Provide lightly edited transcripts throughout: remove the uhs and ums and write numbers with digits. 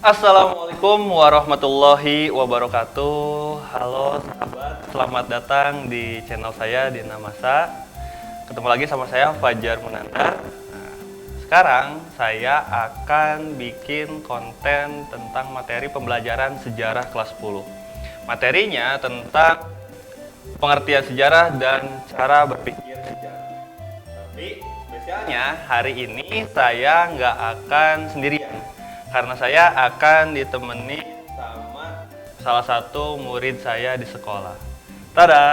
Assalamualaikum warahmatullahi wabarakatuh. Halo sahabat, selamat datang di channel saya Dina Masa. Ketemu lagi sama saya Fajar Munandar. Nah, sekarang saya akan bikin konten tentang materi pembelajaran sejarah kelas 10. Materinya tentang pengertian sejarah dan cara berpikir sejarah. Tapi spesialnya hari ini saya nggak akan sendirian, karena saya akan ditemenin sama salah satu murid saya di sekolah. Tada!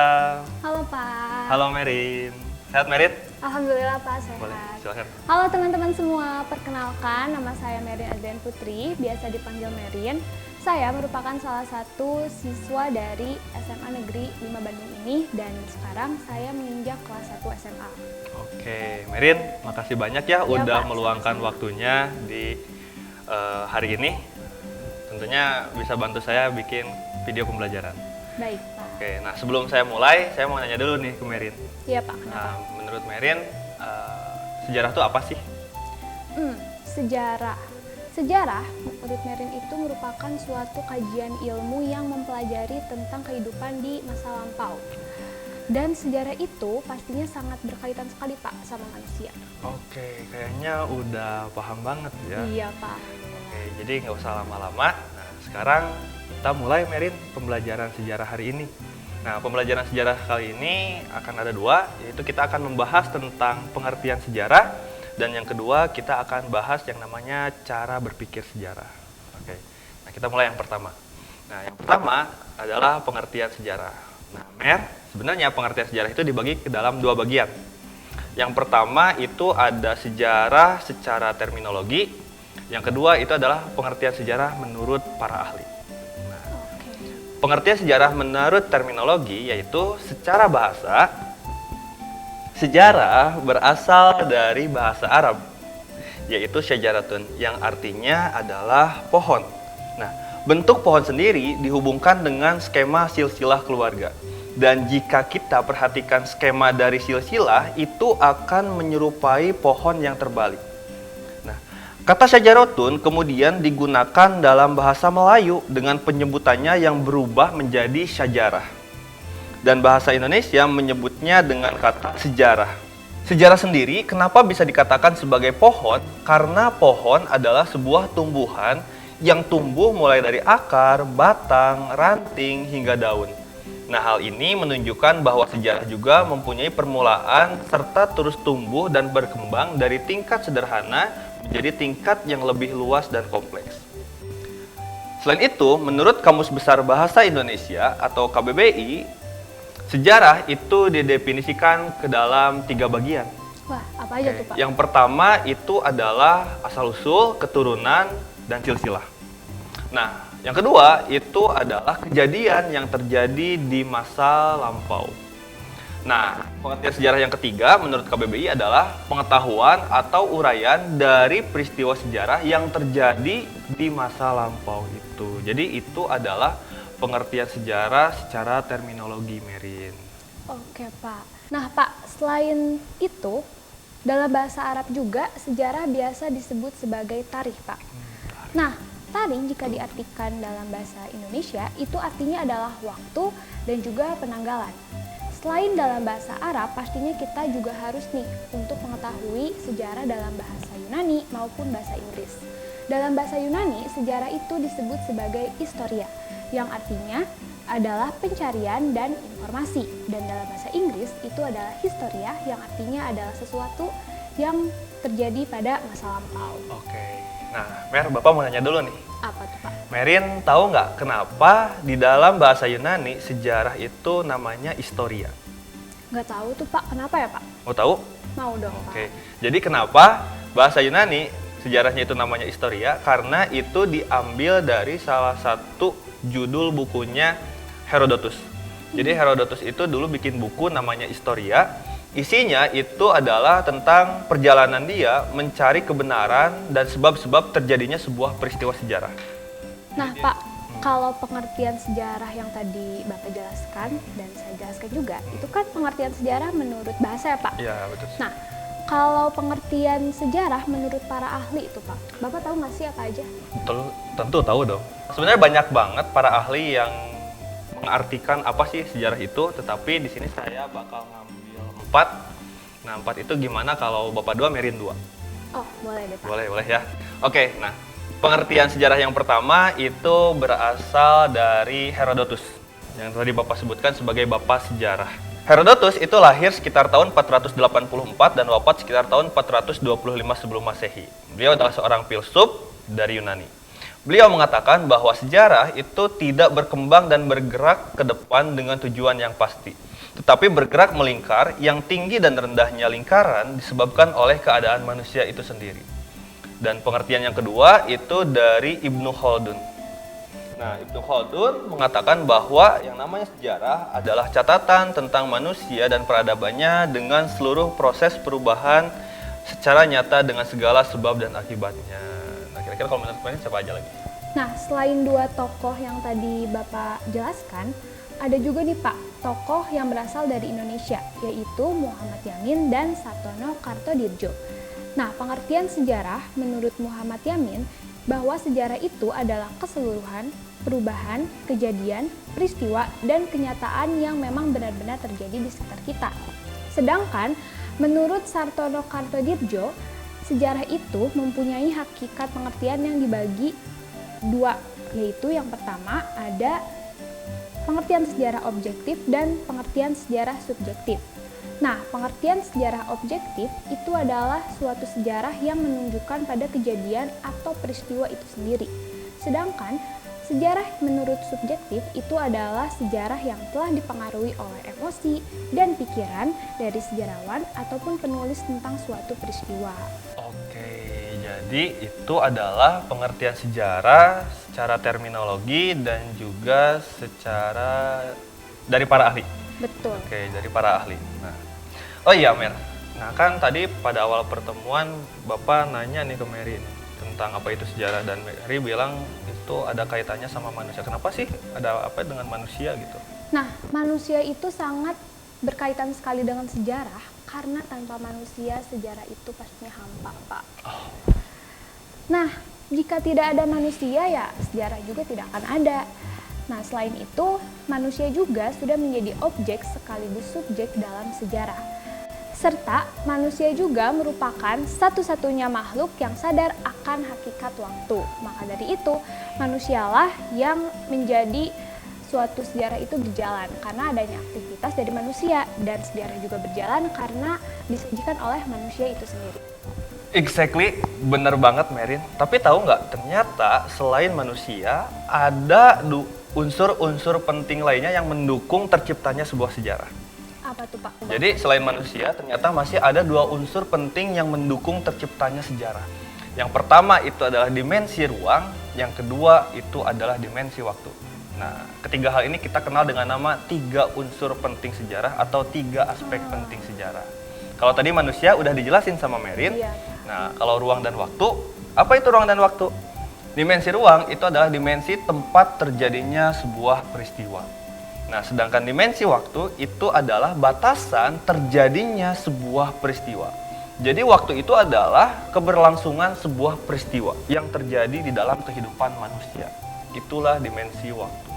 Halo Pak. Halo Merin. Sehat Merin? Alhamdulillah Pak, sehat. Boleh, silakan. Halo teman-teman semua, perkenalkan nama saya Merin Adrian Putri, biasa dipanggil Merin. Saya merupakan salah satu siswa dari SMA Negeri 5 Bandung ini dan sekarang saya menginjak kelas 1 SMA. Oke, Merin, makasih banyak ya udah Pak, meluangkan sama-sama. waktunya di hari ini. Tentunya bisa bantu saya bikin video pembelajaran. Baik Pak. Oke, nah sebelum saya mulai, saya mau nanya dulu nih ke Merin. Iya Pak, kenapa? Nah, menurut Merin, sejarah itu apa sih? Sejarah. Sejarah menurut Merin itu merupakan suatu kajian ilmu yang mempelajari tentang kehidupan di masa lampau. Dan sejarah itu pastinya sangat berkaitan sekali Pak sama manusia. Oke, kayaknya udah paham banget ya. Iya Pak. Oke, jadi nggak usah lama-lama. Nah, sekarang kita mulai Merin pembelajaran sejarah hari ini. Nah, pembelajaran sejarah kali ini akan ada dua, yaitu kita akan membahas tentang pengertian sejarah, dan yang kedua kita akan bahas yang namanya cara berpikir sejarah. Oke, nah kita mulai yang pertama. Nah, yang pertama adalah pengertian sejarah. Nah, sebenarnya pengertian sejarah itu dibagi ke dalam dua bagian. Yang pertama itu ada sejarah secara terminologi. Yang kedua itu adalah pengertian sejarah menurut para ahli. Nah, Oke. pengertian sejarah menurut terminologi yaitu secara bahasa, sejarah berasal dari bahasa Arab, yaitu syajaratun, yang artinya adalah pohon. Nah, bentuk pohon sendiri dihubungkan dengan skema silsilah keluarga. Dan jika kita perhatikan skema dari silsilah, itu akan menyerupai pohon yang terbalik. Nah, kata syajaratun kemudian digunakan dalam bahasa Melayu dengan penyebutannya yang berubah menjadi syajarah. Dan bahasa Indonesia menyebutnya dengan kata sejarah. Sejarah sendiri kenapa bisa dikatakan sebagai pohon? Karena pohon adalah sebuah tumbuhan yang tumbuh mulai dari akar, batang, ranting, hingga daun. Nah, hal ini menunjukkan bahwa sejarah juga mempunyai permulaan serta terus tumbuh dan berkembang dari tingkat sederhana menjadi tingkat yang lebih luas dan kompleks. Selain itu, menurut Kamus Besar Bahasa Indonesia atau KBBI, sejarah itu didefinisikan ke dalam 3 bagian. Wah, apa aja tuh Pak? Yang pertama itu adalah asal-usul, keturunan, dan silsilah. Nah, yang kedua itu adalah kejadian yang terjadi di masa lampau. Nah, pengertian sejarah yang ketiga menurut KBBI adalah pengetahuan atau uraian dari peristiwa sejarah yang terjadi di masa lampau itu. Jadi itu adalah pengertian sejarah secara terminologi, Merin. Oke Pak. Nah Pak, selain itu, dalam bahasa Arab juga sejarah biasa disebut sebagai tarikh Pak. Nah, tarikh jika diartikan dalam bahasa Indonesia itu artinya adalah waktu dan juga penanggalan. Selain dalam bahasa Arab, pastinya kita juga harus nih untuk mengetahui sejarah dalam bahasa Yunani maupun bahasa Inggris. Dalam bahasa Yunani, sejarah itu disebut sebagai historia, yang artinya adalah pencarian dan informasi. Dan dalam bahasa Inggris itu adalah historia, yang artinya adalah sesuatu yang terjadi pada masa lampau. Oke. Nah, Bapak mau nanya dulu nih. Apa tuh Pak? Merin tahu nggak kenapa di dalam bahasa Yunani sejarah itu namanya historia? Nggak tahu tuh Pak, kenapa ya Pak? Mau tahu? Mau dong Pak. Oke. Jadi kenapa bahasa Yunani sejarahnya itu namanya historia? Karena itu diambil dari salah satu judul bukunya Herodotus. Jadi Herodotus itu dulu bikin buku namanya Historia. Isinya itu adalah tentang perjalanan dia mencari kebenaran dan sebab-sebab terjadinya sebuah peristiwa sejarah. Nah Pak, kalau pengertian sejarah yang tadi Bapak jelaskan dan saya jelaskan juga, itu kan pengertian sejarah menurut bahasa ya Pak? Iya, betul. Nah, kalau pengertian sejarah menurut para ahli itu Pak, Bapak tahu nggak sih apa aja? Tentu tahu dong. Sebenarnya banyak banget para ahli yang mengartikan apa sih sejarah itu, tetapi di sini saya bakal ngambil 4. Nah, 4 itu gimana kalau Bapak 2, Merin 2? Oh, boleh deh Pak. Boleh ya. Oke, nah pengertian sejarah yang pertama itu berasal dari Herodotus, yang tadi Bapak sebutkan sebagai Bapak Sejarah. Herodotus itu lahir sekitar tahun 484 dan wafat sekitar tahun 425 sebelum Masehi. Beliau adalah seorang filsuf dari Yunani. Beliau mengatakan bahwa sejarah itu tidak berkembang dan bergerak ke depan dengan tujuan yang pasti, tetapi bergerak melingkar. Yang tinggi dan rendahnya lingkaran disebabkan oleh keadaan manusia itu sendiri. Dan pengertian yang kedua itu dari Ibnu Khaldun. Nah, Ibnu Khaldun mengatakan bahwa yang namanya sejarah adalah catatan tentang manusia dan peradabannya dengan seluruh proses perubahan secara nyata dengan segala sebab dan akibatnya. Nah, kira-kira kalau menurut kalian siapa aja lagi? Nah, selain 2 tokoh yang tadi Bapak jelaskan, ada juga nih Pak, tokoh yang berasal dari Indonesia, yaitu Muhammad Yamin dan Sartono Kartodirjo. Nah, pengertian sejarah menurut Muhammad Yamin bahwa sejarah itu adalah keseluruhan, perubahan, kejadian, peristiwa, dan kenyataan yang memang benar-benar terjadi di sekitar kita. Sedangkan menurut Sartono Kartodirjo, sejarah itu mempunyai hakikat pengertian yang dibagi 2, yaitu yang pertama ada pengertian sejarah objektif dan pengertian sejarah subjektif. Nah, pengertian sejarah objektif itu adalah suatu sejarah yang menunjukkan pada kejadian atau peristiwa itu sendiri. Sedangkan sejarah menurut subjektif itu adalah sejarah yang telah dipengaruhi oleh emosi dan pikiran dari sejarawan ataupun penulis tentang suatu peristiwa. Oke, jadi itu adalah pengertian sejarah secara terminologi dan juga secara dari para ahli. Betul. Oke, dari para ahli. Nah, oh iya Mer, nah kan tadi pada awal pertemuan Bapak nanya nih ke Mary tentang apa itu sejarah, dan Mary bilang itu ada kaitannya sama manusia. Kenapa sih ada apa dengan manusia gitu? Nah, manusia itu sangat berkaitan sekali dengan sejarah karena tanpa manusia sejarah itu pastinya hampa, Pak. Oh. Nah, jika tidak ada manusia ya sejarah juga tidak akan ada. Nah, selain itu, manusia juga sudah menjadi objek sekaligus subjek dalam sejarah. Serta manusia juga merupakan satu-satunya makhluk yang sadar akan hakikat waktu. Maka dari itu, manusialah yang menjadi suatu sejarah itu berjalan karena adanya aktivitas dari manusia, dan sejarah juga berjalan karena disajikan oleh manusia itu sendiri. Exactly, bener banget Merin. Tapi tahu nggak, ternyata selain manusia ada unsur-unsur penting lainnya yang mendukung terciptanya sebuah sejarah. Apa tuh Pak? Jadi selain manusia ternyata masih ada 2 unsur penting yang mendukung terciptanya sejarah. Yang pertama itu adalah dimensi ruang, yang kedua itu adalah dimensi waktu. Nah, ketiga hal ini kita kenal dengan nama 3 unsur penting sejarah atau 3 aspek penting sejarah. Kalau tadi manusia udah dijelasin sama Merin. Iya. Nah, kalau ruang dan waktu, apa itu ruang dan waktu? Dimensi ruang itu adalah dimensi tempat terjadinya sebuah peristiwa. Nah, sedangkan dimensi waktu itu adalah batasan terjadinya sebuah peristiwa. Jadi waktu itu adalah keberlangsungan sebuah peristiwa yang terjadi di dalam kehidupan manusia. Itulah dimensi waktu.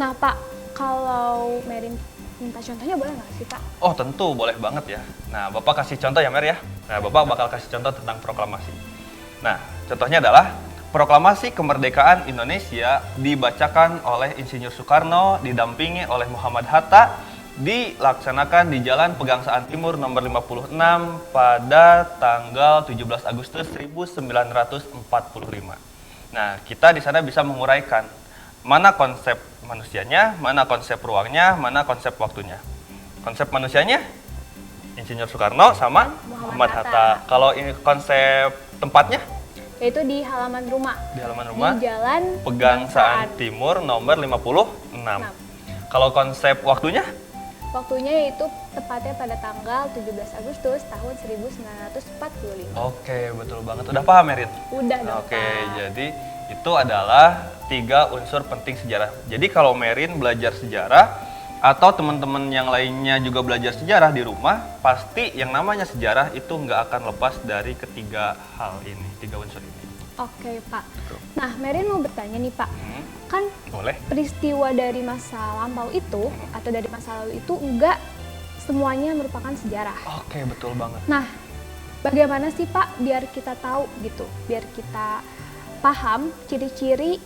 Nah Pak, kalau Merin minta contohnya boleh nggak sih Pak? Oh tentu, boleh banget ya. Nah, Bapak kasih contoh ya Mer ya. Nah, Bapak bakal kasih contoh tentang proklamasi. Nah, contohnya adalah Proklamasi Kemerdekaan Indonesia dibacakan oleh Insinyur Soekarno didampingi oleh Muhammad Hatta, dilaksanakan di Jalan Pegangsaan Timur nomor 56 pada tanggal 17 Agustus 1945. Nah, kita di sana bisa menguraikan mana konsep manusianya, mana konsep ruangnya, mana konsep waktunya. Konsep manusianya Insinyur Soekarno sama Muhammad Hatta. Kalau ini konsep tempatnya? Yaitu di halaman rumah. Di halaman rumah. Di Jalan Pegangsaan Timur nomor 56. Kalau konsep waktunya? Waktunya yaitu tepatnya pada tanggal 17 Agustus tahun 1945. Oke, betul banget. Udah paham, Merin? Udah dong. Oke, jadi itu adalah 3 unsur penting sejarah. Jadi kalau Merin belajar sejarah, atau teman-teman yang lainnya juga belajar sejarah di rumah, pasti yang namanya sejarah itu nggak akan lepas dari ketiga hal ini, tiga unsur ini. Oke, Pak. Nah, Merin mau bertanya nih, Pak. Kan Boleh? peristiwa dari masa lampau itu atau dari masa lalu itu enggak semuanya merupakan sejarah. Oke, betul banget. Nah, bagaimana sih Pak biar kita tahu gitu, biar kita paham ciri-ciri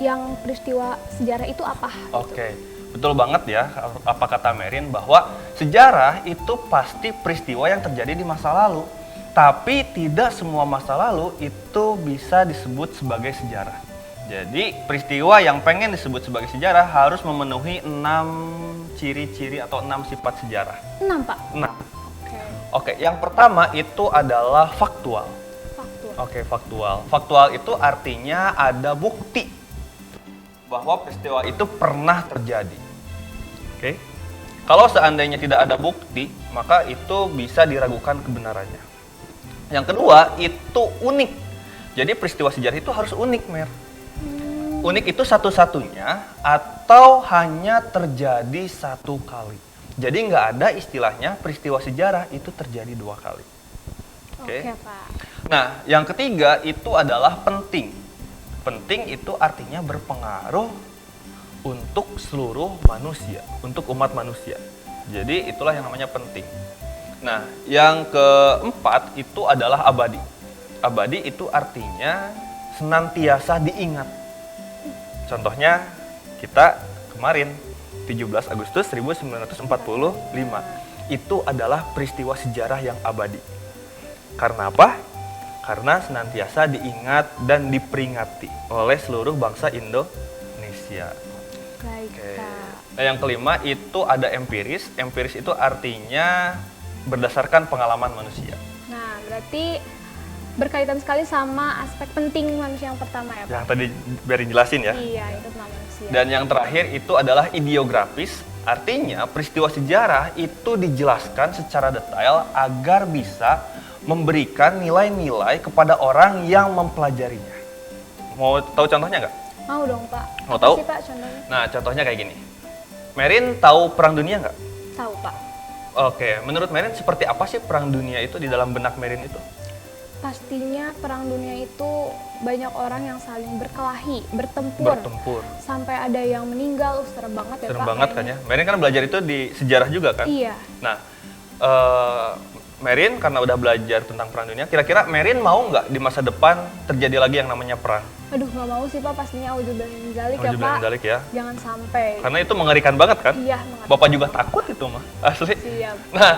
yang peristiwa sejarah itu apa? Oke, betul banget ya apa kata Merin bahwa sejarah itu pasti peristiwa yang terjadi di masa lalu. Tapi tidak semua masa lalu itu bisa disebut sebagai sejarah. Jadi peristiwa yang pengen disebut sebagai sejarah harus memenuhi 6 ciri-ciri atau 6 sifat sejarah. 6 Pak? 6. Oke. Oke, yang pertama itu adalah faktual. Faktual. Oke, faktual. Faktual itu artinya ada bukti bahwa peristiwa itu pernah terjadi. Oke. Kalau seandainya tidak ada bukti, maka itu bisa diragukan kebenarannya. Yang kedua, itu unik. Jadi peristiwa sejarah itu harus unik, Mer. Unik itu satu-satunya atau hanya terjadi satu kali. Jadi nggak ada istilahnya peristiwa sejarah itu terjadi 2 kali. Oke, Pak. Nah, yang ketiga itu adalah penting. Penting itu artinya berpengaruh untuk seluruh manusia, untuk umat manusia. Jadi itulah yang namanya penting. Nah, yang keempat itu adalah abadi. Abadi itu artinya senantiasa diingat. Contohnya kita kemarin 17 Agustus 1945 itu adalah peristiwa sejarah yang abadi. Karena apa? Karena senantiasa diingat dan diperingati oleh seluruh bangsa Indonesia. Baik, Oke. Pak. Nah, yang kelima itu ada empiris. Empiris itu artinya berdasarkan pengalaman manusia. Nah, berarti berkaitan sekali sama aspek penting manusia yang pertama ya, Pak? Yang tadi biar dijelasin ya. Iya, itu tentang manusia. Dan yang terakhir itu adalah ideografis. Artinya peristiwa sejarah itu dijelaskan secara detail agar bisa memberikan nilai-nilai kepada orang yang mempelajarinya. Mau tahu contohnya nggak? Mau dong, Pak. Mau Apa tahu? sih, Pak, contohnya? Nah, contohnya kayak gini. Merin tahu Perang Dunia nggak? Tahu, Pak. Oke, menurut Merin seperti apa sih Perang Dunia itu di dalam benak Merin itu? Pastinya perang dunia itu banyak orang yang saling berkelahi, bertempur. Bertempur. Sampai ada yang meninggal, serem banget ya, Serem Pak. banget kan ya. Merin kan belajar itu di sejarah juga kan? Iya. Nah, Merin karena udah belajar tentang Perang Dunia, kira-kira Merin mau nggak di masa depan terjadi lagi yang namanya perang? Aduh, nggak mau sih, Pak. Pastinya auzubillah min dzalik ya, Auzubillah Pak. min dzalik ya. Jangan sampai. Karena itu mengerikan banget kan? Iya, mengatakan. Bapak juga takut itu mah, asli. Siap. Nah,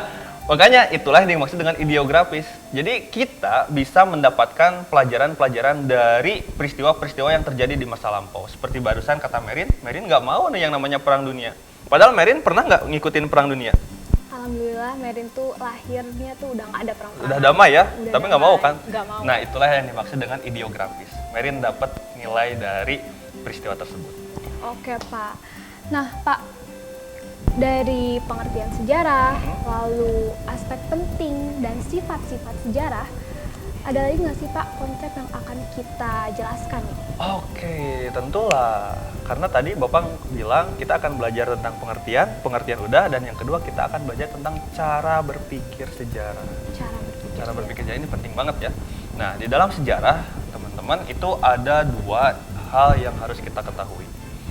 makanya itulah yang dimaksud dengan ideografis. Jadi kita bisa mendapatkan pelajaran-pelajaran dari peristiwa-peristiwa yang terjadi di masa lampau. Seperti barusan kata Merin nggak mau nih yang namanya Perang Dunia. Padahal Merin pernah nggak ngikutin Perang Dunia? Alhamdulillah, Merin tuh lahirnya tuh udah nggak ada perang. Udah damai ya, Udah tapi nggak mau damai. kan? Nggak mau. Nah, itulah yang dimaksud dengan ideografis. Merin dapat nilai dari peristiwa tersebut. Oke, Pak. Nah, Pak, dari pengertian sejarah, lalu aspek penting dan sifat-sifat sejarah, ada lagi nggak sih Pak konsep yang akan kita jelaskan nih? Oke, tentulah. Karena tadi Bapak bilang kita akan belajar tentang pengertian udah, dan yang kedua kita akan belajar tentang cara berpikir sejarah. Cara berpikir sejarah ini penting banget ya. Nah, di dalam sejarah, teman-teman, itu ada 2 hal yang harus kita ketahui.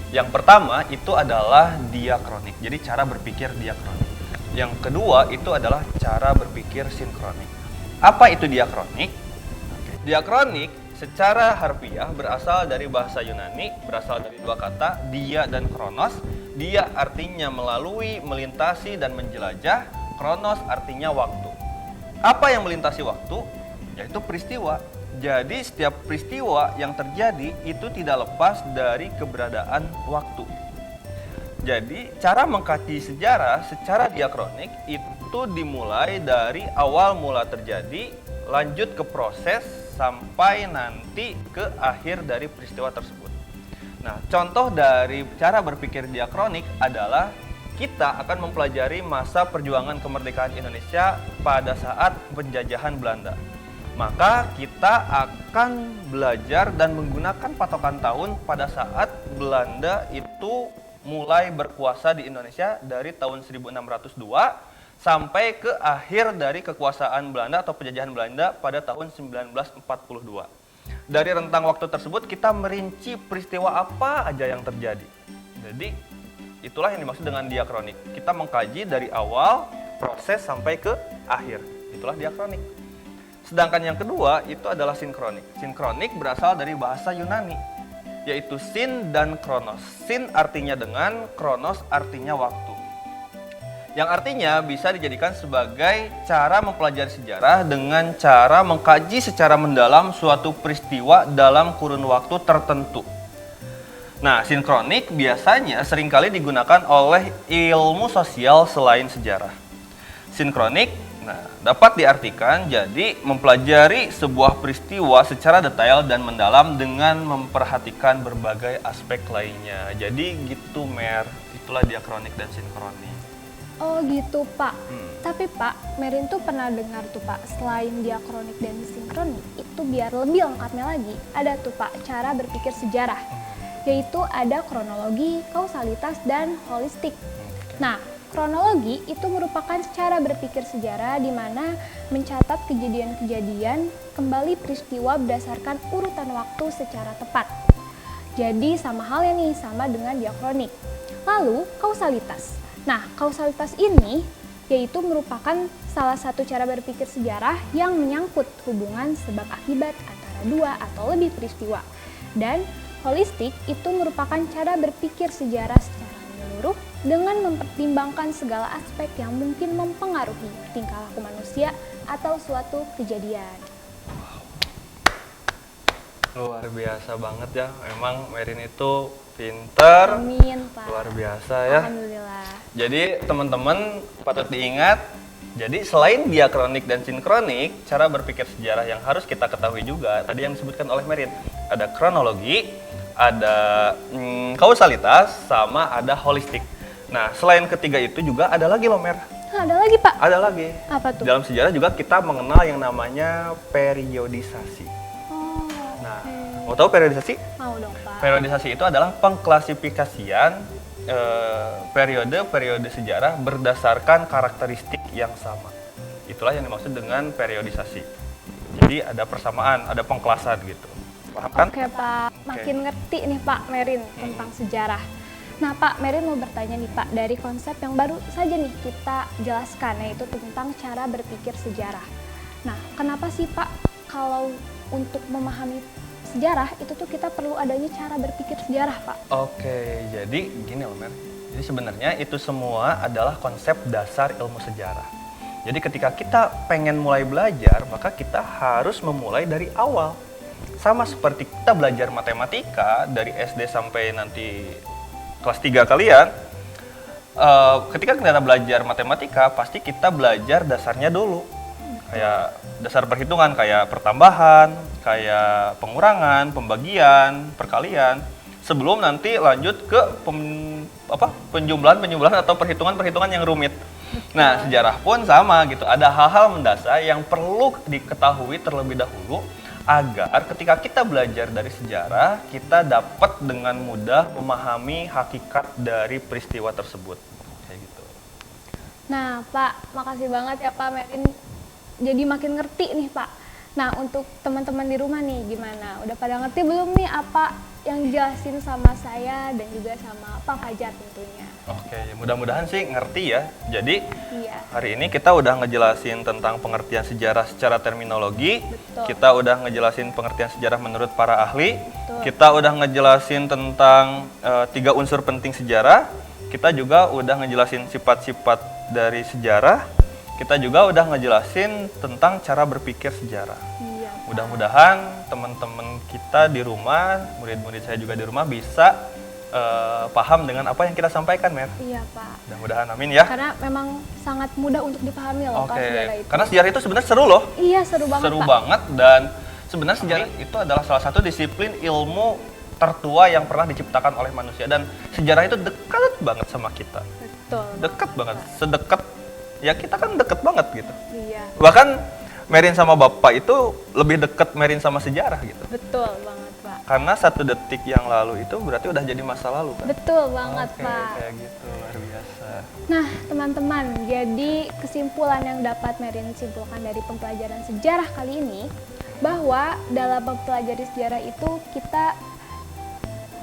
Yang pertama itu adalah diakronik, jadi cara berpikir diakronik. Yang kedua itu adalah cara berpikir sinkronik. Apa itu diakronik? Diakronik secara harfiah berasal dari bahasa Yunani, berasal dari 2 kata, dia dan kronos. Dia artinya melalui, melintasi, dan menjelajah. Kronos artinya waktu. Apa yang melintasi waktu? Yaitu peristiwa. Jadi setiap peristiwa yang terjadi itu tidak lepas dari keberadaan waktu. Jadi cara mengkaji sejarah secara diakronik itu dimulai dari awal mula terjadi, lanjut ke proses sampai nanti ke akhir dari peristiwa tersebut. Nah, contoh dari cara berpikir diakronik adalah kita akan mempelajari masa perjuangan kemerdekaan Indonesia pada saat penjajahan Belanda. Maka kita akan belajar dan menggunakan patokan tahun pada saat Belanda itu mulai berkuasa di Indonesia dari tahun 1602 sampai ke akhir dari kekuasaan Belanda atau penjajahan Belanda pada tahun 1942. Dari rentang waktu tersebut kita merinci peristiwa apa aja yang terjadi. Jadi itulah yang dimaksud dengan diakronik. Kita mengkaji dari awal proses sampai ke akhir. Itulah diakronik. Sedangkan yang kedua itu adalah sinkronik. Sinkronik berasal dari bahasa Yunani, yaitu sin dan kronos. Sin artinya dengan, kronos artinya waktu. Yang artinya bisa dijadikan sebagai cara mempelajari sejarah dengan cara mengkaji secara mendalam suatu peristiwa dalam kurun waktu tertentu. Nah, sinkronik biasanya seringkali digunakan oleh ilmu sosial selain sejarah. Sinkronik dapat diartikan jadi mempelajari sebuah peristiwa secara detail dan mendalam dengan memperhatikan berbagai aspek lainnya. Jadi gitu, Mer. Itulah diakronik dan sinkronik. Oh gitu Pak. Tapi Pak, Merin tuh pernah dengar tuh Pak, selain diakronik dan sinkronik, itu biar lebih lengkapnya lagi, ada tuh Pak cara berpikir sejarah, yaitu ada kronologi, kausalitas, dan holistik. Nah, kronologi itu merupakan cara berpikir sejarah di mana mencatat kejadian-kejadian kembali peristiwa berdasarkan urutan waktu secara tepat. Jadi sama halnya nih, sama dengan diakronik. Lalu, kausalitas. Nah, kausalitas ini yaitu merupakan salah satu cara berpikir sejarah yang menyangkut hubungan sebab akibat antara dua atau lebih peristiwa. Dan holistik itu merupakan cara berpikir sejarah secara menyeluruh dengan mempertimbangkan segala aspek yang mungkin mempengaruhi tingkah laku manusia atau suatu kejadian. Luar biasa banget ya, memang Merin itu pinter. Amin Pak. Luar biasa ya. Alhamdulillah. Jadi teman-teman patut diingat, jadi selain diakronik dan sinkronik, cara berpikir sejarah yang harus kita ketahui juga, tadi yang disebutkan oleh Merin, ada kronologi, ada kausalitas, sama ada holistik. Nah, selain ketiga itu juga ada lagi loh, Mer. Ada lagi Pak? Ada lagi. Apa tuh? Dalam sejarah juga kita mengenal yang namanya periodisasi. Oh, Nah, oke. mau tahu periodisasi? Mau dong Pak. Periodisasi itu adalah pengklasifikasian periode-periode sejarah berdasarkan karakteristik yang sama. Itulah yang dimaksud dengan periodisasi. Jadi ada persamaan, ada pengklasan gitu. Paham kan? Oke Pak, makin ngerti nih Pak Merin tentang sejarah. Nah Pak, Merin mau bertanya nih Pak, dari konsep yang baru saja nih kita jelaskan, yaitu tentang cara berpikir sejarah. Nah, kenapa sih Pak kalau untuk memahami sejarah itu tuh kita perlu adanya cara berpikir sejarah Pak? Oke, jadi gini loh Mer. Jadi sebenarnya itu semua adalah konsep dasar ilmu sejarah. Jadi ketika kita pengen mulai belajar, maka kita harus memulai dari awal. Sama seperti kita belajar matematika dari SD sampai nanti kelas 3 kalian. Ketika kita belajar matematika, pasti kita belajar dasarnya dulu. Kayak dasar perhitungan, kayak pertambahan, kayak pengurangan, pembagian, perkalian. Sebelum nanti lanjut ke penjumlahan atau perhitungan-perhitungan yang rumit. Nah, sejarah pun sama gitu. Ada hal-hal mendasar yang perlu diketahui terlebih dahulu agar ketika kita belajar dari sejarah, kita dapat dengan mudah memahami hakikat dari peristiwa tersebut. Kayak gitu. Nah Pak, makasih banget ya Pak Merin. Jadi makin ngerti nih Pak. Nah untuk teman-teman di rumah nih gimana? Udah pada ngerti belum nih apa yang dijelasin sama saya dan juga sama Pak Fajar tentunya? Oke, mudah-mudahan sih ngerti ya. Jadi Iya. hari ini kita udah ngejelasin tentang pengertian sejarah secara terminologi. Betul. Kita udah ngejelasin pengertian sejarah menurut para ahli. Betul. Kita udah ngejelasin tentang 3 unsur penting sejarah. Kita juga udah ngejelasin sifat-sifat dari sejarah. Kita juga udah ngejelasin tentang cara berpikir sejarah. Iya. Pak. Mudah-mudahan teman-teman kita di rumah, murid-murid saya juga di rumah bisa paham dengan apa yang kita sampaikan, Mer. Iya Pak. Mudah-mudahan, amin ya. Karena memang sangat mudah untuk dipahami loh Pak Oke, sejarah itu. karena sejarah itu sebenarnya seru loh. Iya seru banget Seru Pak. banget, dan sebenarnya sejarah itu adalah salah satu disiplin ilmu tertua yang pernah diciptakan oleh manusia, dan sejarah itu dekat banget sama kita. Betul. Dekat banget, sedekat ya kita kan deket banget gitu. Iya. Bahkan Merin sama Bapak itu lebih deket Merin sama sejarah gitu. Betul banget Pak. karena 1 detik yang lalu itu berarti udah jadi masa lalu kan? Betul banget, Oke, Pak. kayak gitu, luar biasa. Nah, teman-teman, jadi kesimpulan yang dapat Merin simpulkan dari pembelajaran sejarah kali ini, bahwa dalam mempelajari sejarah itu kita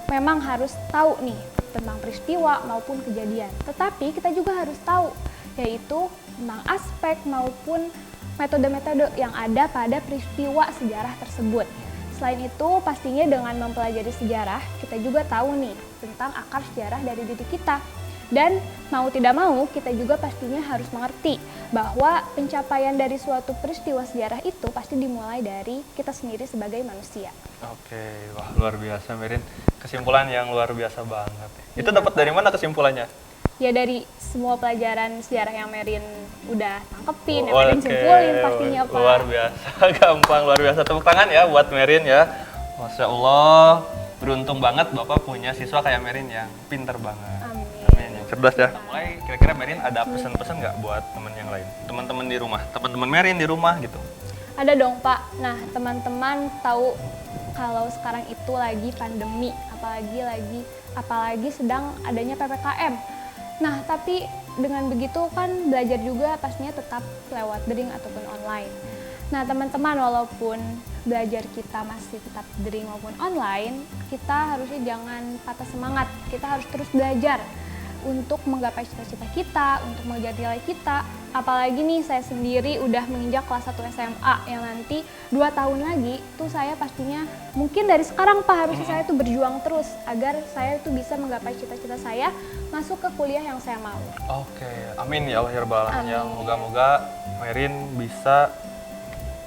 memang harus tahu nih tentang peristiwa maupun kejadian. Tetapi kita juga harus tahu, yaitu tentang aspek maupun metode-metode yang ada pada peristiwa sejarah tersebut. Selain itu, pastinya dengan mempelajari sejarah, kita juga tahu nih tentang akar sejarah dari diri kita. Dan mau tidak mau, kita juga pastinya harus mengerti bahwa pencapaian dari suatu peristiwa sejarah itu pasti dimulai dari kita sendiri sebagai manusia. Oke, wah luar biasa Merin. Kesimpulan yang luar biasa banget. Itu Iya, dapat dari mana kesimpulannya? Ya dari semua pelajaran sejarah yang Merin udah tangkepin, yang Oke, Merin simpulin pastinya, Pak. luar biasa, gampang, luar biasa. Tepuk tangan ya buat Merin ya. Masya Allah, beruntung banget Bapak punya siswa kayak Merin yang pinter banget. Amin. Amin, yang cerdas ya. Mulai kira-kira Merin ada pesan-pesan nggak buat teman yang lain? Teman-teman di rumah, teman-teman Merin di rumah gitu. Ada dong, Pak. Nah, teman-teman tahu kalau sekarang itu lagi pandemi, apalagi sedang adanya PPKM. Nah, tapi dengan begitu kan belajar juga pastinya tetap lewat daring ataupun online. Nah, teman-teman, walaupun belajar kita masih tetap daring maupun online, kita harusnya jangan patah semangat. Kita harus terus belajar untuk menggapai cita-cita kita, untuk mengejar nilai kita. Apalagi nih saya sendiri udah menginjak kelas 1 SMA yang nanti 2 tahun lagi tuh saya pastinya mungkin dari sekarang Pak harusnya saya tuh berjuang terus agar saya tuh bisa menggapai cita-cita saya masuk ke kuliah yang saya mau. Oke, amin ya Allah ya Rabbal Alamin. Ya, Amin. moga-moga Merin bisa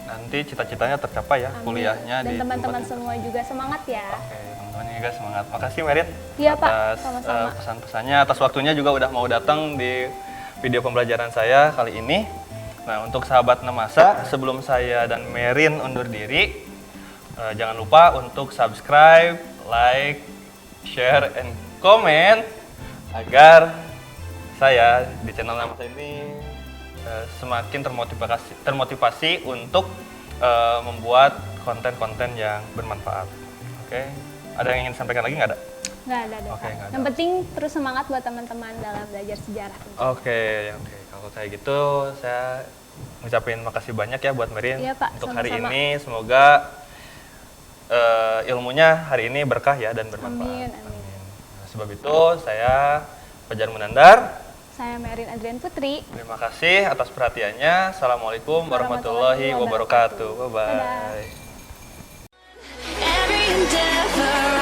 nanti cita-citanya tercapai ya, Amin. kuliahnya Dan di teman-teman tempat itu. semua juga semangat ya. Oke, teman-teman juga semangat. Makasih Merin Iya, Pak. atas Sama-sama. pesan-pesannya, atas waktunya juga udah mau datang di video pembelajaran saya kali ini. Nah, untuk sahabat Nemasa, sebelum saya dan Merin undur diri, jangan lupa untuk subscribe, like, share, and comment agar saya di channel Nemasa ini semakin termotivasi untuk membuat konten-konten yang bermanfaat. Oke, ada yang ingin disampaikan lagi nggak ada? Nggak ada, Oke, Pak. nggak ada. Yang penting terus semangat buat teman-teman dalam belajar sejarah. Oke. Kalau kayak gitu, saya ngucapin makasih banyak ya buat Merin Iya, Pak, untuk hari sama-sama. ini. Semoga ilmunya hari ini berkah ya dan bermanfaat. Amin. Nah, sebab itu, saya Fajar Munandar. Saya Merin Adrian Putri. Terima kasih atas perhatiannya. Assalamualaikum warahmatullahi Warahmatullahi wabarakatuh. wabarakatuh. Bye-bye. Dadah. Every endeavor